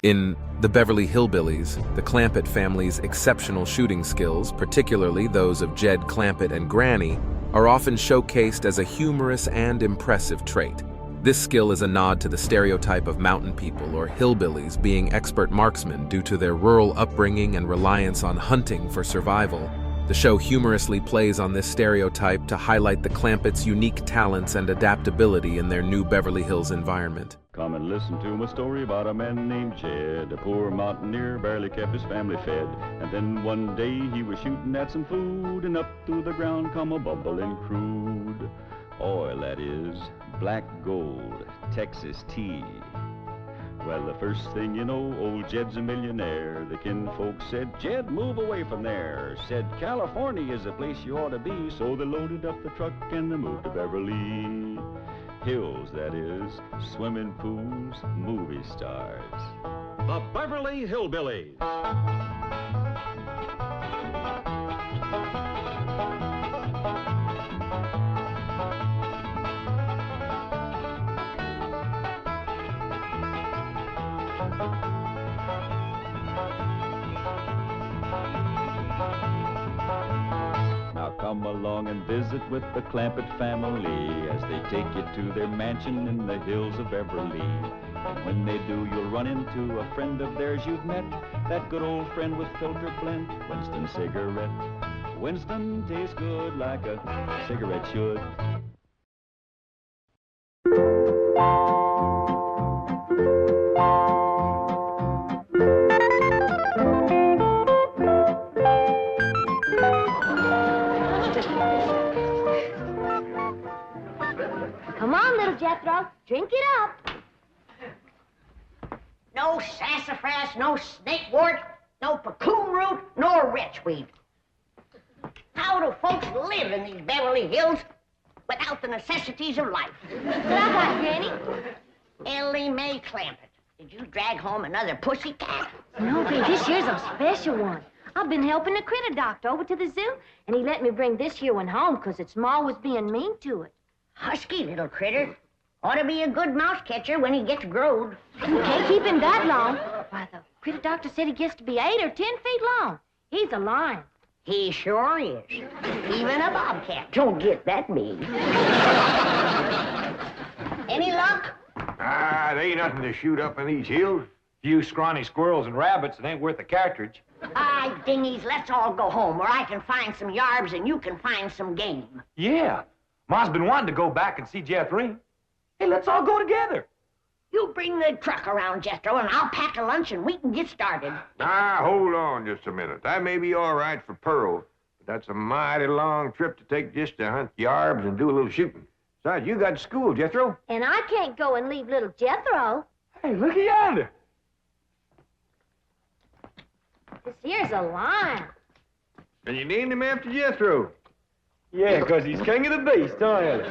In the Beverly Hillbillies, the Clampett family's exceptional shooting skills, particularly those of Jed Clampett and Granny, are often showcased as a humorous and impressive trait. This skill is a nod to the stereotype of mountain people or hillbillies being expert marksmen due to their rural upbringing and reliance on hunting for survival. The show humorously plays on this stereotype to highlight the Clampetts' unique talents and adaptability in their new Beverly Hills environment. Come and listen to my story about a man named Jed. A poor mountaineer barely kept his family fed. And then one day he was shooting at some food, and up through the ground come a bubbling crude oil, that is, black gold, Texas tea. Well, the first thing you know, old Jed's a millionaire. The kinfolk said, Jed, move away from there. Said, California is the place you ought to be. So they loaded up the truck and they moved to Beverly Hills, that is, swimming pools, movie stars. The Beverly Hillbillies. Come along and visit with the Clampett family as they take you to their mansion in the hills of Beverly. And when they do, you'll run into a friend of theirs you've met, that good old friend with filter blend, Winston cigarette. Winston tastes good like a cigarette should. Come on, little Jethro, drink it up. No sassafras, no snakewort, no pacoon root, nor wretchweed. How do folks live in these Beverly Hills without the necessities of life? What I got, Granny? Ellie Mae Clampett, did you drag home another pussycat? No, babe, this year's a special one. I've been helping the critter doctor over to the zoo, and he let me bring this here one home because its ma was being mean to it. Husky little critter. Ought to be a good mouse catcher when he gets growed. Can't keep him that long. Why, the critter doctor said he gets to be 8 or 10 feet long. He's a lion. He sure is. Even a bobcat don't get that big. Any luck? There ain't nothing to shoot up in these hills. Few scrawny squirrels and rabbits, it ain't worth a cartridge. Dingies, let's all go home where I can find some yarbs and you can find some game. Yeah. Ma's been wanting to go back and see Jeff Ring. Hey, let's all go together. You bring the truck around, Jethro, and I'll pack a lunch and we can get started. Hold on just a minute. That may be all right for Pearl, but that's a mighty long trip to take just to hunt yarbs and do a little shooting. Besides, you got school, Jethro. And I can't go and leave little Jethro. Hey, look yonder. This here's a lion. And you named him after Jethro. Yeah, 'cause he's king of the beast, don't you?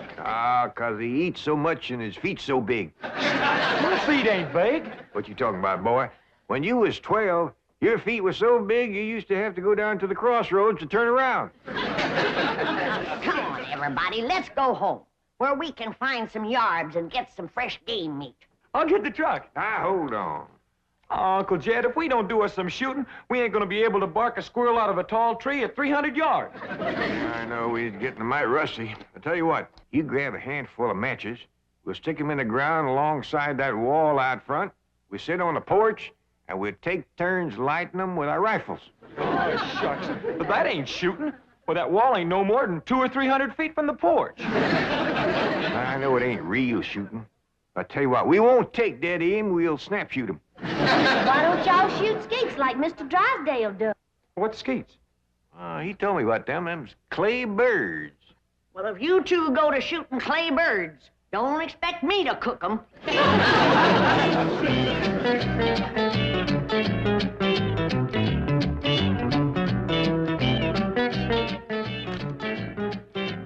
'Cause he eats so much and his feet's so big. My feet ain't big. What you talking about, boy? When you was 12, your feet were so big you used to have to go down to the crossroads to turn around. Come on, everybody, let's go home, where we can find some yarbs and get some fresh game meat. I'll get the truck. Hold on. Oh, Uncle Jed, if we don't do us some shooting, we ain't gonna be able to bark a squirrel out of a tall tree at 300 yards. I know we're getting mighty rusty. I tell you what, you grab a handful of matches, we'll stick them in the ground alongside that wall out front, we sit on the porch, and we'll take turns lighting them with our rifles. Oh, shucks. But that ain't shooting. Well, that wall ain't no more than 200 or 300 feet from the porch. I know it ain't real shooting. I tell you what, we won't take dead aim, we'll snap shoot them. Why don't y'all shoot skeets like Mr. Drysdale does? What's skeets? He told me about them. Them's clay birds. Well, if you two go to shooting clay birds, don't expect me to cook them.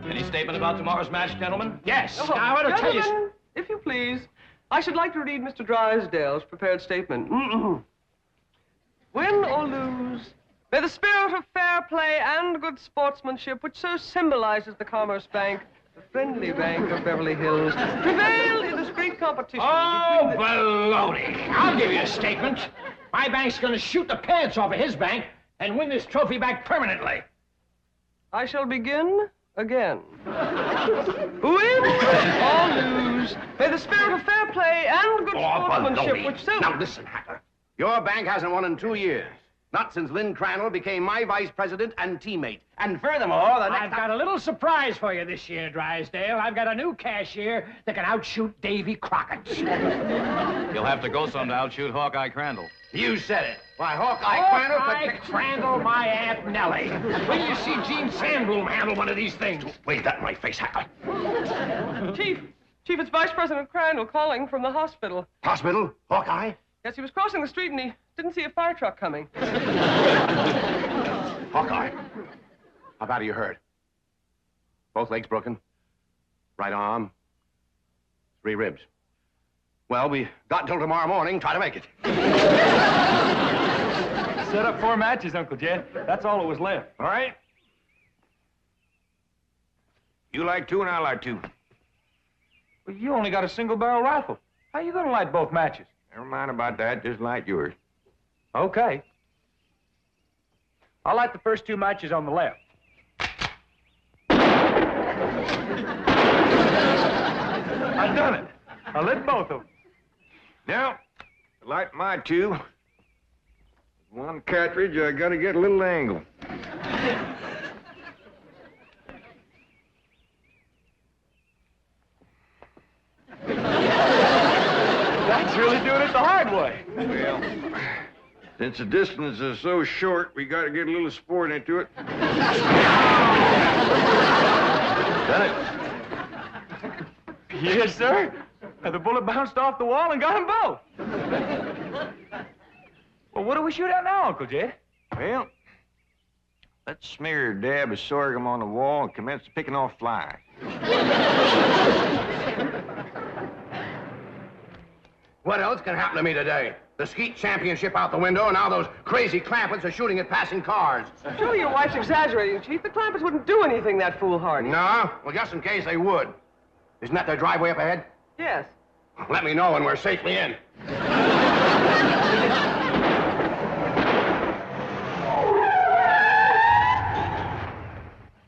Any statement about tomorrow's match, gentlemen? Yes. Now, I want to tell you... Gentlemen, if you please, I should like to read Mr. Drysdale's prepared statement. Win or lose, may the spirit of fair play and good sportsmanship, which so symbolizes the Commerce Bank, the friendly bank of Beverly Hills, prevail in this great competition Oh, between baloney. I'll give you a statement. My bank's going to shoot the pants off of his bank and win this trophy back permanently. I shall begin again. Win or lose, may the spirit of fair play and good sportsmanship which so... Now listen, Hacker. Your bank hasn't won in 2 years. Not since Lynn Crandall became my vice president and teammate. And furthermore, I've got a little surprise for you this year, Drysdale. I've got a new cashier that can outshoot Davy Crockett. You'll have to go some to outshoot Hawkeye Crandall. You said it. Why, Hawkeye Crandall... Hawkeye Crandall, my Aunt Nellie. When you see Gene Sandbloom handle one of these things. Wave that in my face, Hacker. Chief, it's Vice President Crandall calling from the hospital. Hospital? Hawkeye? Yes, he was crossing the street and he didn't see a fire truck coming. Hawkeye, how bad are you hurt? Both legs broken? Right arm? 3 ribs. Well, we got until tomorrow morning. Try to make it. Set up 4 matches, Uncle Jed. That's all that was left. All right? You like 2 and I like 2. Well, you only got a single-barrel rifle. How you gonna light both matches? Never mind about that. Just light yours. Okay. I'll light the first 2 matches on the left. I've done it. I lit both of them. Now, to light my 2. 1 cartridge, I gotta get a little angle. That's really doing it the hard way. Well, since the distance is so short, we gotta get a little sport into it. Done it. Yes, sir. The bullet bounced off the wall and got them both. Well, what do we shoot at now, Uncle Jed? Well, let's smear a dab of sorghum on the wall and commence picking off flies. What else can happen to me today? The skeet championship out the window, and now those crazy Clampets are shooting at passing cars. Surely your wife's exaggerating, Chief. The Clampets wouldn't do anything that foolhardy. No? Well, just in case they would. Isn't that their driveway up ahead? Yes. Let me know when we're safely in.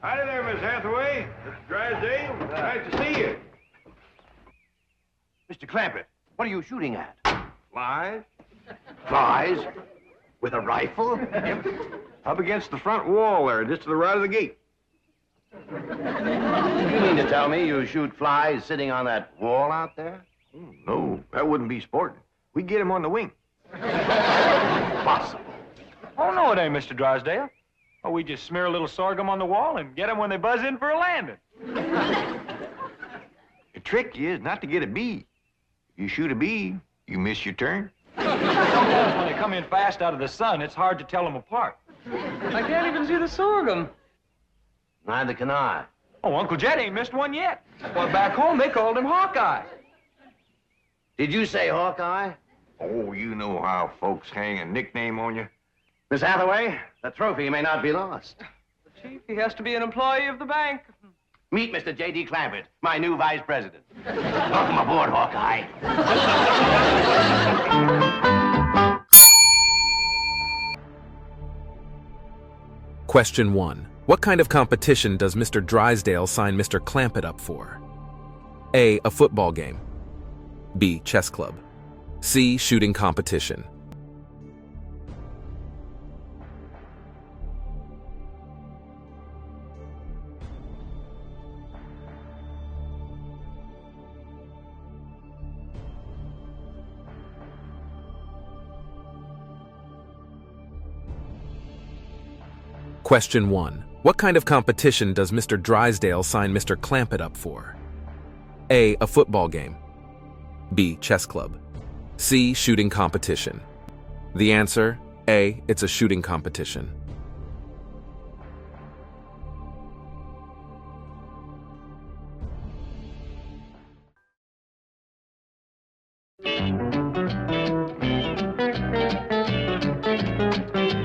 Howdy there, Miss Hathaway. Mr. Drysdale. Nice to see you. Mr. Clampett, what are you shooting at? Flies? Flies? With a rifle? Yep. Up against the front wall there, just to the right of the gate. You mean to tell me you shoot flies sitting on that wall out there? Oh, no, that wouldn't be sporting. We'd get him on the wing. Impossible. Oh, no, it ain't, Mr. Drysdale. Oh, we just smear a little sorghum on the wall and get them when they buzz in for a landing. The trick is not to get a bee. If you shoot a bee, you miss your turn. Sometimes when they come in fast out of the sun, it's hard to tell them apart. I can't even see the sorghum. Neither can I. Oh, Uncle Jed ain't missed one yet. Well, back home, they called him Hawkeye. Did you say Hawkeye? Oh, you know how folks hang a nickname on you. Miss Hathaway, the trophy may not be lost. Chief, he has to be an employee of the bank. Meet Mr. J.D. Clampett, my new vice president. Welcome aboard, Hawkeye. Question 1. What kind of competition does Mr. Drysdale sign Mr. Clampett up for? A. A football game. B. Chess club. C. Shooting competition. Question 1. What kind of competition does Mr. Drysdale sign Mr. Clampett up for? A. A football game. B. Chess club. C. Shooting competition. The answer, A. It's a shooting competition.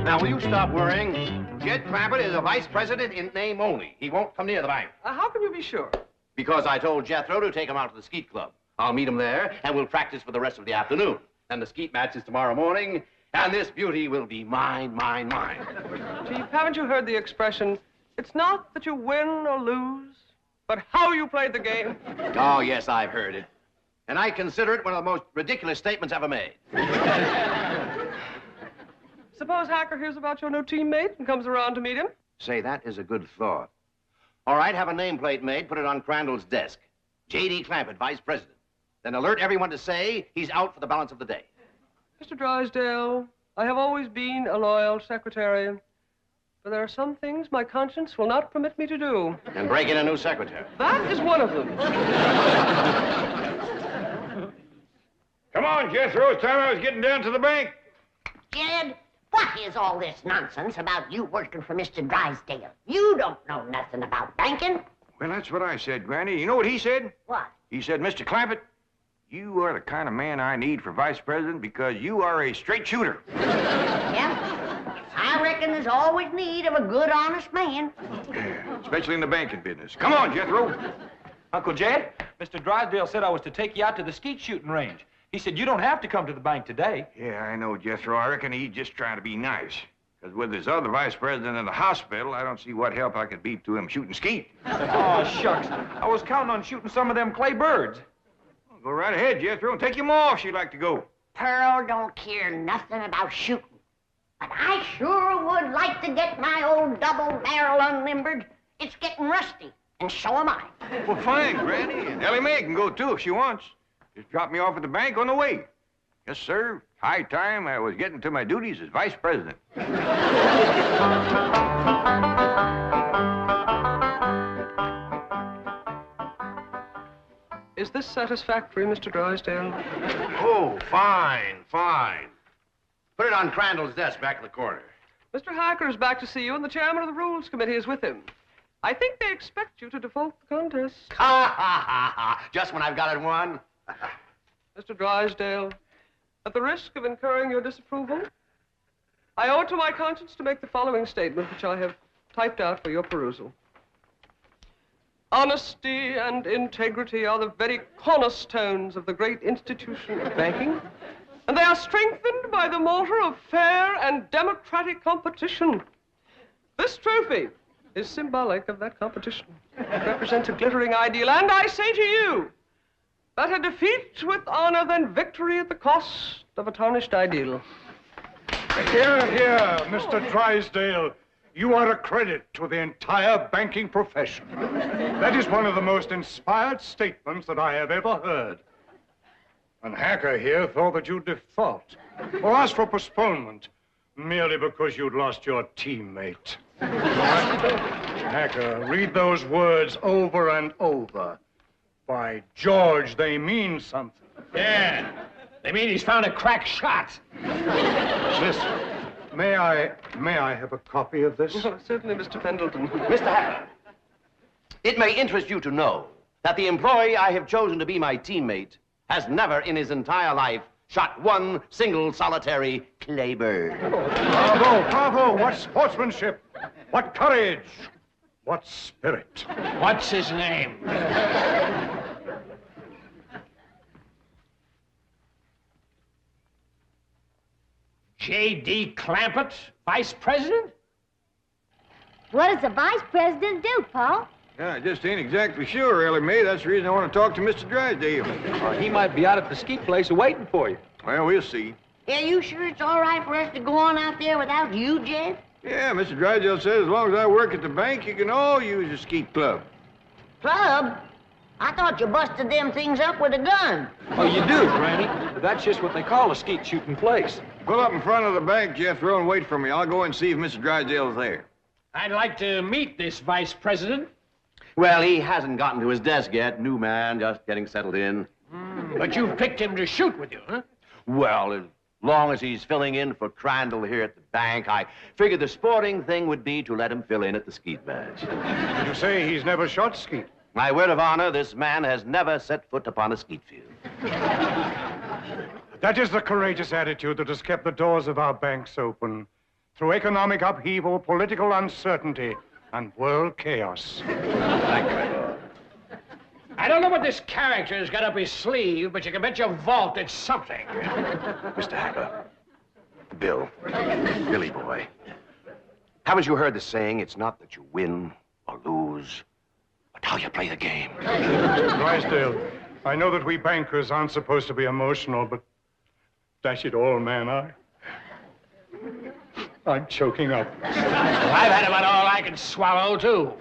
Now, will you stop worrying? Jed Clampett is a vice president in name only. He won't come near the bank. How can you be sure? Because I told Jethro to take him out to the skeet club. I'll meet him there, and we'll practice for the rest of the afternoon. And the skeet match is tomorrow morning, and this beauty will be mine, mine, mine. Chief, haven't you heard the expression, it's not that you win or lose, but how you played the game? Oh, yes, I've heard it. And I consider it one of the most ridiculous statements ever made. Suppose Hacker hears about your new teammate and comes around to meet him? Say, that is a good thought. All right, have a nameplate made, put it on Crandall's desk. J.D. Clampett, Vice President. Then alert everyone to say he's out for the balance of the day. Mr. Drysdale, I have always been a loyal secretary, but there are some things my conscience will not permit me to do. And break in a new secretary. That is one of them. Come on, Jethro. It's time I was getting down to the bank. Jed, what is all this nonsense about you working for Mr. Drysdale? You don't know nothing about banking. Well, that's what I said, Granny. You know what he said? What? He said, Mr. Clampett, you are the kind of man I need for vice president because you are a straight shooter. Yeah, I reckon there's always need of a good, honest man. Especially in the banking business. Come on, Jethro. Uncle Jed, Mr. Drysdale said I was to take you out to the skeet shooting range. He said you don't have to come to the bank today. Yeah, I know, Jethro. I reckon he's just trying to be nice. Because with his other vice president in the hospital, I don't see what help I could be to him shooting skeet. Oh, shucks. I was counting on shooting some of them clay birds. Well, go right ahead, Jethro, and take your ma if she'd like to go. Pearl don't care nothing about shooting. But I sure would like to get my old double barrel unlimbered. It's getting rusty, and so am I. Well, fine, Granny. And Ellie Mae can go, too, if she wants. Just drop me off at the bank on the way. Yes, sir. High time I was getting to my duties as vice president. Is this satisfactory, Mr. Drysdale? Oh, fine, fine. Put it on Crandall's desk back in the corner. Mr. Hacker is back to see you, and the chairman of the Rules Committee is with him. I think they expect you to default the contest. Ha, ha, ha, ha. Just when I've got it won. Mr. Drysdale, at the risk of incurring your disapproval, I owe it to my conscience to make the following statement, which I have typed out for your perusal. Honesty and integrity are the very cornerstones of the great institution of banking, and they are strengthened by the mortar of fair and democratic competition. This trophy is symbolic of that competition. It represents a glittering ideal, and I say to you, better defeat with honor than victory at the cost of a tarnished ideal. Hear, hear, Mr. Drysdale. You are a credit to the entire banking profession. That is one of the most inspired statements that I have ever heard. And Hacker here thought that you'd default or ask for postponement merely because you'd lost your teammate. Hacker, read those words over and over. By George, they mean something. Yeah, they mean he's found a crack shot. Listen, may I have a copy of this? Oh, certainly, Mr. Pendleton. Mr. Hacker, it may interest you to know that the employee I have chosen to be my teammate has never in his entire life shot one single solitary clay bird. Bravo, bravo! What sportsmanship! What courage! What spirit! What's his name? J.D. Clampett, Vice President? What does the vice president do, Paul? Yeah, I just ain't exactly sure, Ellie Mae. That's the reason I want to talk to Mr. Drysdale. He might be out at the skeet place waiting for you. Well, we'll see. Yeah, you sure it's all right for us to go on out there without you, Jed? Yeah, Mr. Drysdale says as long as I work at the bank, you can all use the skeet club. Club? I thought you busted them things up with a gun. Oh, you do, Granny. But that's just what they call a skeet shooting place. Pull up in front of the bank, Jethro, and wait for me. I'll go and see if Mr. Drysdale's there. I'd like to meet this Vice President. Well, he hasn't gotten to his desk yet. New man, just getting settled in. But you've picked him to shoot with you, huh? Well, as long as he's filling in for Crandall here at the bank, I figured the sporting thing would be to let him fill in at the skeet match. You say he's never shot skeet? My word of honor, this man has never set foot upon a skeet field. That is the courageous attitude that has kept the doors of our banks open through economic upheaval, political uncertainty, and world chaos. Thank you. I don't know what this character's got up his sleeve, but you can bet your vault it's something. Mr. Hacker, Bill, Billy boy, haven't you heard the saying, it's not that you win or lose, but how you play the game? Drysdale, I know that we bankers aren't supposed to be emotional, but dash it all, man, I'm choking up. Well, I've had about all I can swallow, too.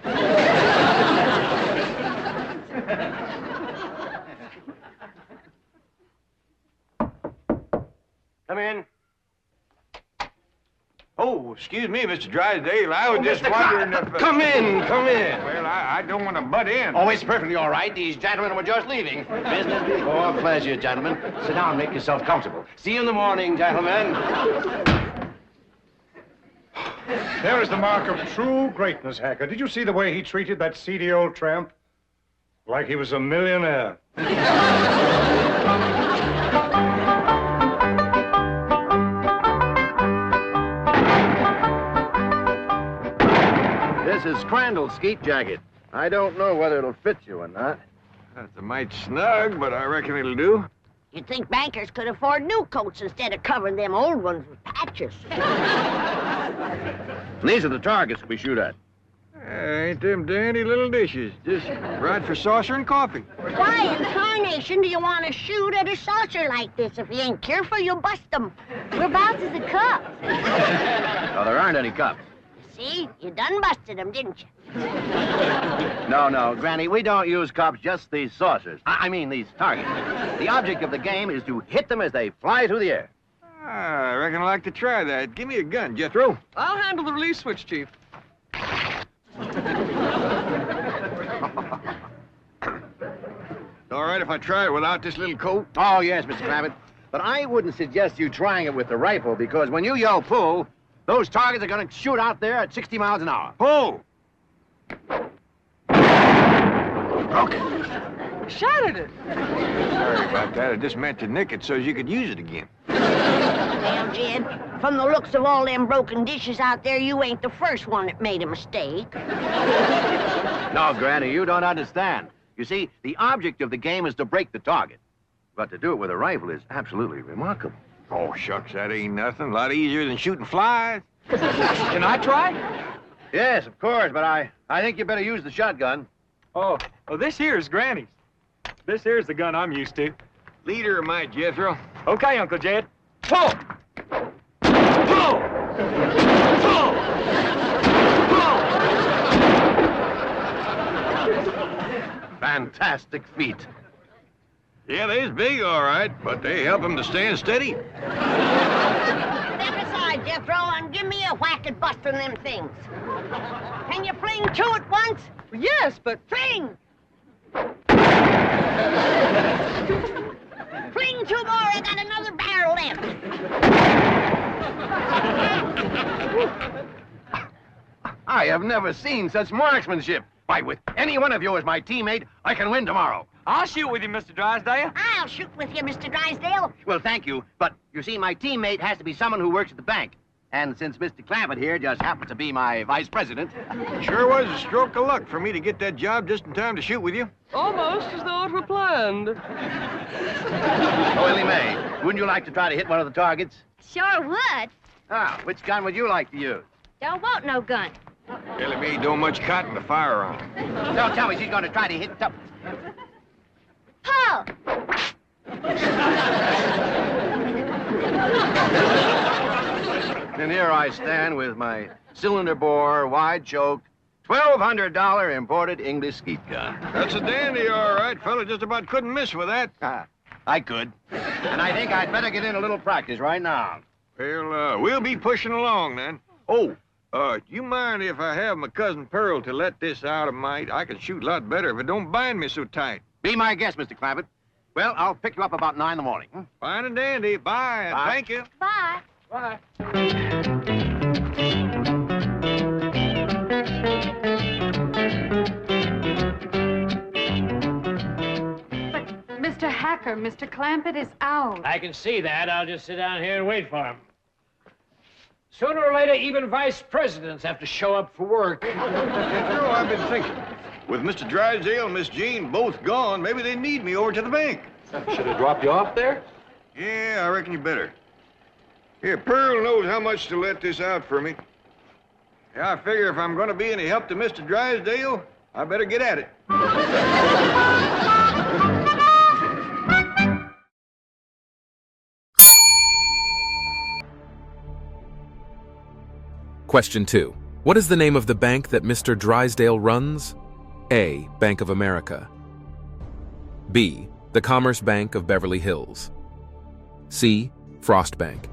Come in. Oh, excuse me, Mr. Drysdale. I was just wondering if... Come in. Well, I don't want to butt in. Oh, it's perfectly all right. These gentlemen were just leaving. Business before pleasure, gentlemen. Sit down and make yourself comfortable. See you in the morning, gentlemen. There is the mark of true greatness, Hacker. Did you see the way he treated that seedy old tramp? Like he was a millionaire. This is Crandall's skeet jacket. I don't know whether it'll fit you or not. That's a mite snug, but I reckon it'll do. You'd think bankers could afford new coats instead of covering them old ones with patches. These are the targets we shoot at. Ain't them dandy little dishes. Just right for saucer and coffee. Why in tarnation do you want to shoot at a saucer like this? If you ain't careful, you'll bust them. Whereabouts is the cup? Oh, there aren't any cups. See? You done busted them, didn't you? No, Granny, we don't use cups, just these saucers. I mean, these targets. The object of the game is to hit them as they fly through the air. I reckon I'd like to try that. Give me a gun, Jethro. I'll handle the release switch, Chief. All right if I try it without this little coat? Oh, yes, Mr. Clampett. But I wouldn't suggest you trying it with the rifle, because when you yell pull, those targets are going to shoot out there at 60 miles an hour. Pull! Broken. Shattered it. Sorry about that. I just meant to nick it so you could use it again. Well, Jed, from the looks of all them broken dishes out there, you ain't the first one that made a mistake. No, Granny, you don't understand. You see, the object of the game is to break the target. But to do it with a rifle is absolutely remarkable. Oh, shucks, that ain't nothing. A lot easier than shooting flies. Can I try? Yes, of course, but I think you better use the shotgun. Oh, this here's Granny's. This here's the gun I'm used to. Leader of my Jethro. Okay, Uncle Jed. Pull! Pull! Pull! Pull! Fantastic feat. Yeah, they's big, all right, but they help them to stand steady. Step aside, Jethro, and give me a whack at busting them things. Can you fling two at once? Yes, but... Fling! Fling two more, I got another barrel left. I have never seen such marksmanship. Why, with any one of you as my teammate, I can win tomorrow. I'll shoot with you, Mr. Drysdale. I'll shoot with you, Mr. Drysdale. Well, thank you, but you see, my teammate has to be someone who works at the bank. And since Mr. Clampett here just happens to be my vice president... Sure was a stroke of luck for me to get that job just in time to shoot with you. Almost as though it were planned. Oh, Ellie Mae, wouldn't you like to try to hit one of the targets? Sure would. Ah, which gun would you like to use? Don't want no gun. Ellie Mae don't much cotton to fire on. Don't tell me she's going to try to hit... Pull! And here I stand with my cylinder bore, wide choke, $1,200 imported English skeet gun. That's a dandy, all right. Fella just about couldn't miss with that. I could. And I think I'd better get in a little practice right now. Well, we'll be pushing along then. Oh, do you mind if I have my cousin Pearl to let this out of mite? I can shoot a lot better if it don't bind me so tight. Be my guest, Mr. Clampett. Well, I'll pick you up about 9 in the morning. Fine and dandy. Bye, and Bye. thank you. Bye. Bye. Mr. Hacker, Mr. Clampett is out. I can see that. I'll just sit down here and wait for him. Sooner or later, even vice presidents have to show up for work. Jethro, I've been thinking. With Mr. Drysdale and Miss Jean both gone, maybe they need me over to the bank. Should have dropped you off there? Yeah, I reckon you better. Here, Pearl knows how much to let this out for me. Yeah, I figure if I'm going to be any help to Mr. Drysdale, I better get at it. Question 2. What is the name of the bank that Mr. Drysdale runs? A. Bank of America. B. The Commerce Bank of Beverly Hills. C. Frost Bank.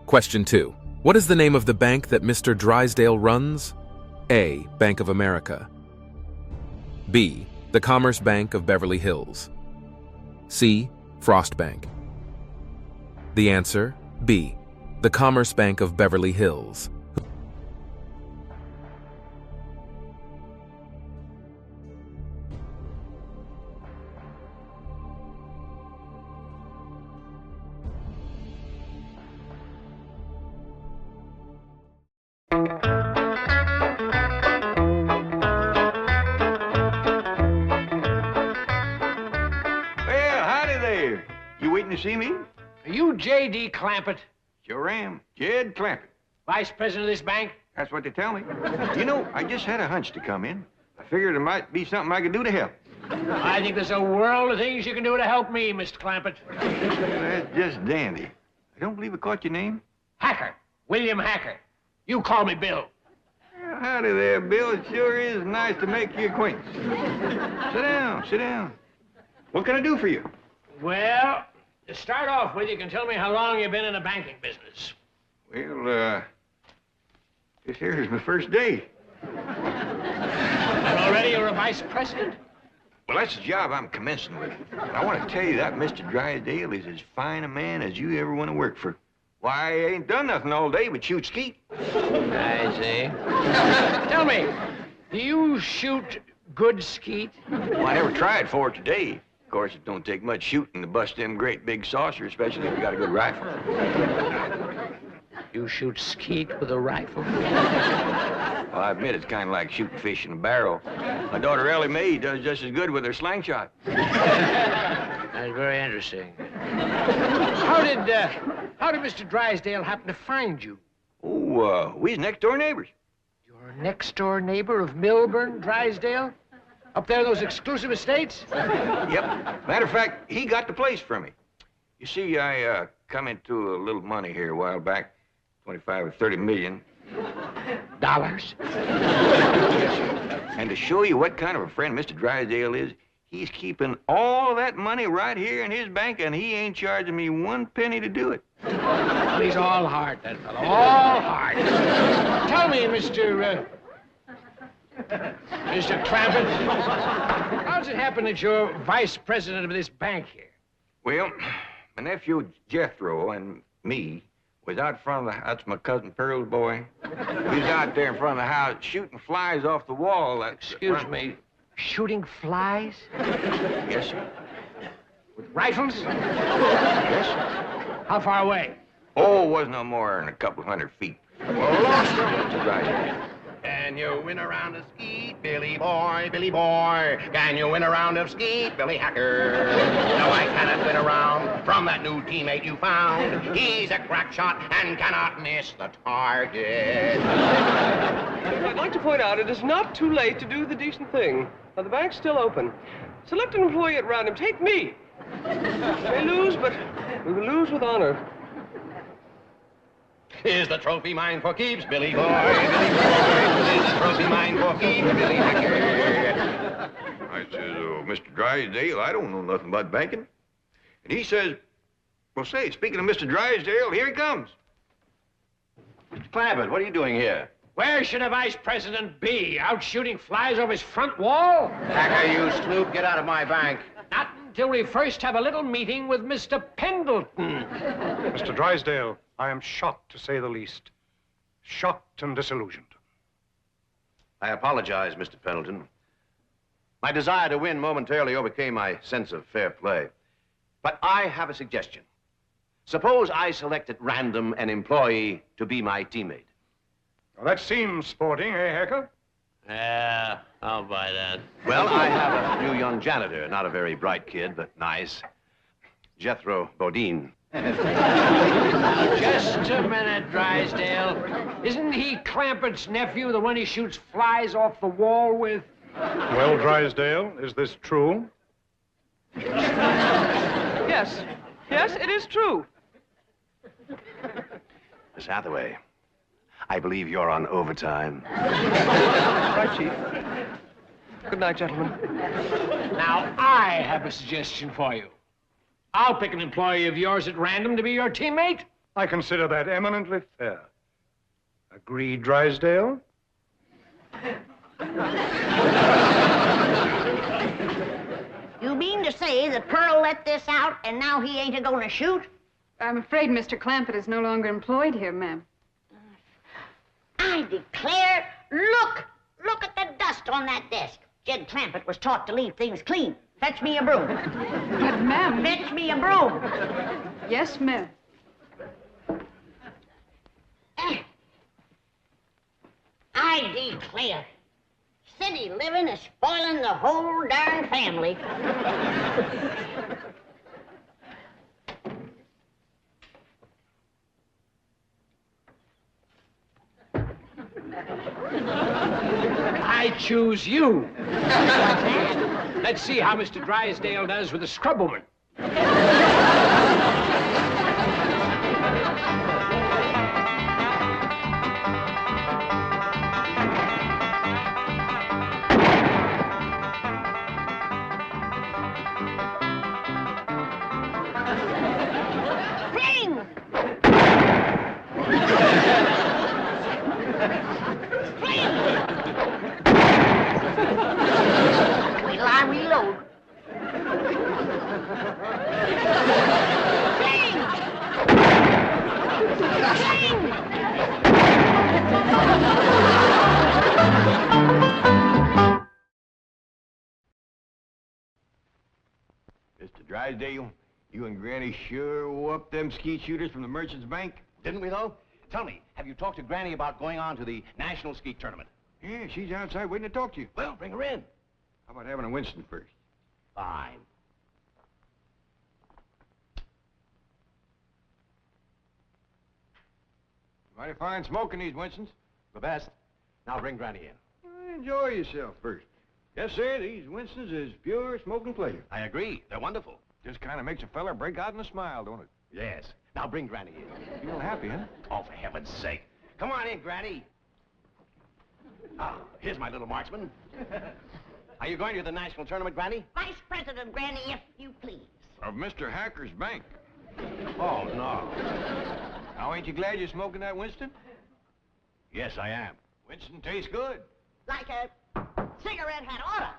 Question 2. What is the name of the bank that Mr. Drysdale runs? A. Bank of America. B. The Commerce Bank of Beverly Hills. C. Frost Bank. The answer, B. The Commerce Bank of Beverly Hills. To see me? Are you J.D. Clampett? Sure am. Jed Clampett. Vice president of this bank? That's what they tell me. You know, I just had a hunch to come in. I figured there might be something I could do to help. I think there's a world of things you can do to help me, Mr. Clampett. That's just dandy. I don't believe I caught your name. Hacker. William Hacker. You call me Bill. Well, howdy there, Bill. It sure is nice to make your acquaintance. Sit down, sit down. What can I do for you? Well, to start off with, you can tell me how long you've been in the banking business. Well, this here is my first day. And already you're a vice president? Well, that's the job I'm commencing with. And I want to tell you that Mr. Drysdale is as fine a man as you ever want to work for. Why, I ain't done nothing all day but shoot skeet. I see. Tell me, do you shoot good skeet? Well, I never tried for it today. Of course, it don't take much shooting to bust them great big saucers, especially if you got a good rifle. You shoot skeet with a rifle? Well, I admit it's kind of like shooting fish in a barrel. My daughter Ellie Mae does just as good with her slingshot. That's very interesting. How did Mr. Drysdale happen to find you? Oh, we was next-door neighbors. Your next-door neighbor of Milburn, Drysdale? Up there in those exclusive estates? Yep. Matter of fact, he got the place for me. You see, I come into a little money here a while back, 25 or 30 million. Dollars? And to show you what kind of a friend Mr. Drysdale is, he's keeping all that money right here in his bank, and he ain't charging me one penny to do it. Well, he's all heart, that fellow. All heart. Tell me, Mr. Clampett, how does it happen that you're vice president of this bank here? Well, my nephew Jethro and me was out front of the... That's my cousin Pearl's boy. We was out there in front of the house shooting flies off the wall. Excuse me, shooting flies? Yes, sir. With rifles? Yes, sir. How far away? Oh, it wasn't no more than a couple 100 feet. Well, lost him. Right. Can you win a round of skeet, Billy boy, Billy boy? Can you win a round of skeet, Billy Hacker? No, I cannot win a round from that new teammate you found. He's a crack shot and cannot miss the target. I'd like to point out it is not too late to do the decent thing. Now, the bank's still open. Select an employee at random. Take me. We may lose, but we will lose with honor. Is the trophy mine for keeps, Billy boy, Billy boy? Is the trophy mine for keeps, Billy Hacker? I says, Mr. Drysdale, I don't know nothing about banking. And he says, well, say, speaking of Mr. Drysdale, here he comes. Mr. Clampett, what are you doing here? Where should a vice president be? Out shooting flies off his front wall? Hacker, you snoop, get out of my bank. Not until we first have a little meeting with Mr. Pendleton. Mr. Drysdale, I am shocked, to say the least. Shocked and disillusioned. I apologize, Mr. Pendleton. My desire to win momentarily overcame my sense of fair play. But I have a suggestion. Suppose I select at random an employee to be my teammate. Well, that seems sporting, eh, Hacker? Yeah, I'll buy that. Well, I have a new young janitor, not a very bright kid, but nice. Jethro Bodine. Just a minute, Drysdale. Isn't he Clampett's nephew, the one he shoots flies off the wall with? Well, Drysdale, is this true? Yes. Yes, it is true. Miss Hathaway, I believe you're on overtime. Right, Chief. Good night, gentlemen. Now, I have a suggestion for you. I'll pick an employee of yours at random to be your teammate. I consider that eminently fair. Agreed, Drysdale? You mean to say that Pearl let this out and now he ain't a-gonna shoot? I'm afraid Mr. Clampett is no longer employed here, ma'am. I declare, look at the dust on that desk. Jed Clampett was taught to leave things clean. Fetch me a broom. But, ma'am... Fetch me a broom. Yes, ma'am. I declare, city living is spoiling the whole darn family. I choose you. Let's see how Mr. Drysdale does with a scrubwoman. Fling! Fling! Wait till I reload. Mr. Drysdale, you and Granny sure whooped them skeet shooters from the Merchants Bank. Didn't we, though? Tell me, have you talked to Granny about going on to the National Skeet Tournament? Yeah, she's outside waiting to talk to you. Well, bring her in. How about having a Winston first? Fine. Mighty fine smoking these Winstons. The best. Now bring Granny in. Enjoy yourself first. Yes, sir, these Winstons is pure smoking pleasure. I agree. They're wonderful. Just kind of makes a feller break out in a smile, don't it? Yes. Now bring Granny in. Feel happy, huh? Oh, for heaven's sake. Come on in, Granny. Ah, here's my little marksman. Are you going to the national tournament, Granny? Vice President Granny, if you please. Of Mr. Hacker's bank. Oh, no. Now, ain't you glad you're smoking that Winston? Yes, I am. Winston tastes good. Like a cigarette had oughta.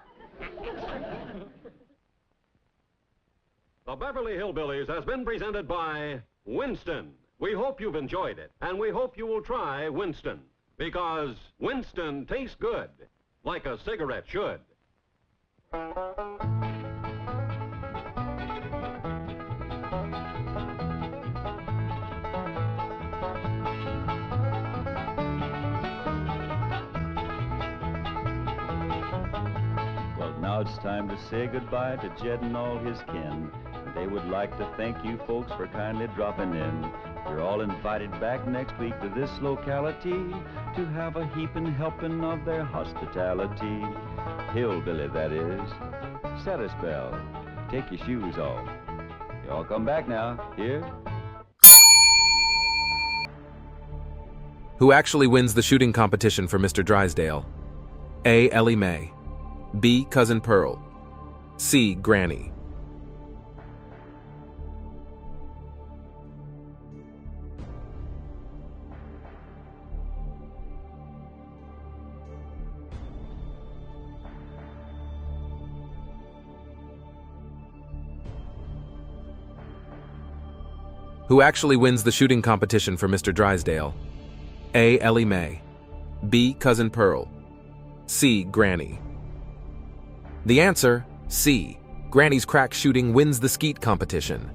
The Beverly Hillbillies has been presented by Winston. We hope you've enjoyed it, and we hope you will try Winston, because Winston tastes good, like a cigarette should. Well, now it's time to say goodbye to Jed and all his kin. They would like to thank you folks for kindly dropping in. You're all invited back next week to this locality to have a heaping helping of their hospitality. Hillbilly, that is. Set a spell. Take your shoes off. You all come back now. Here. Who actually wins the shooting competition for Mr. Drysdale? A. Ellie Mae. B. Cousin Pearl. C. Granny. Who actually wins the shooting competition for Mr. Drysdale? A. Ellie Mae. B. Cousin Pearl. C. Granny. The answer, C. Granny's crack shooting wins the skeet competition.